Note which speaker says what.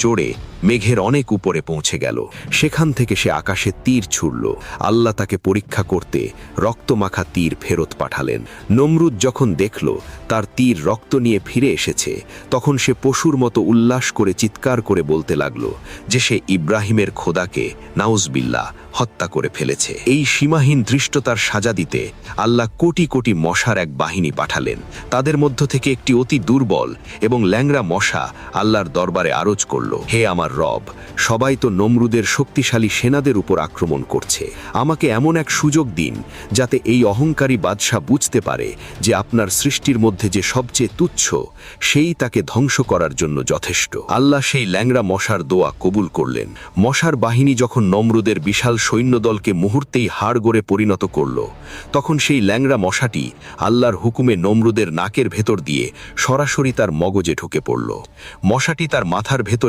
Speaker 1: চড়ে মেঘের অনেক উপরে পৌঁছে গেল। সেখান থেকে সে আকাশে তীর ছুড়ল। আল্লাহ তাকে পরীক্ষা করতে রক্তমাখা তীর ফেরত পাঠালেন। নমরুদ যখন দেখল তার তীর রক্ত নিয়ে ফিরে এসেছে, তখন সে পশুর মতো উল্লাস করে চিৎকার করে বলতে লাগল যে সে ইব্রাহিমের খোদাকে নাউজবিল্লাহ হত্যা করে ফেলেছে। এই সীমাহীন ধৃষ্টতার সাজা দিতে আল্লাহ কোটি কোটি মশার এক বাহিনী পাঠালেন। তাদের মধ্য থেকে একটি অতি দুর্বল এবং ল্যাংড়া মশা আল্লাহর দরবারে আরজ করল, হে আমার রব, সবাই তো নমরুদের শক্তিশালী সেনাদের উপর আক্রমণ করছে। আমাকে এমন এক সুযোগ দিন যাতে এই অহংকারী বাদশাহ বুঝতে পারে যে আপনার সৃষ্টির মধ্যে যে সবচেয়ে তুচ্ছ সেই তাকে ধ্বংস করার জন্য যথেষ্ট। আল্লাহ সেই ল্যাংড়া মশার দোয়া কবুল করলেন। মশার বাহিনী যখন নমরুদের বিশাল সৈন্যদলকে মুহূর্তেই হাড় গড়ে পরিণত করল, তখন সেই ল্যাংড়া মশাটি আল্লাহর হুকুমে নমরুদের নাকের ভেতর দিয়ে সরাসরি তার মগজে ঢুকে পড়ল। মশাটি তার মাথার ভেতরে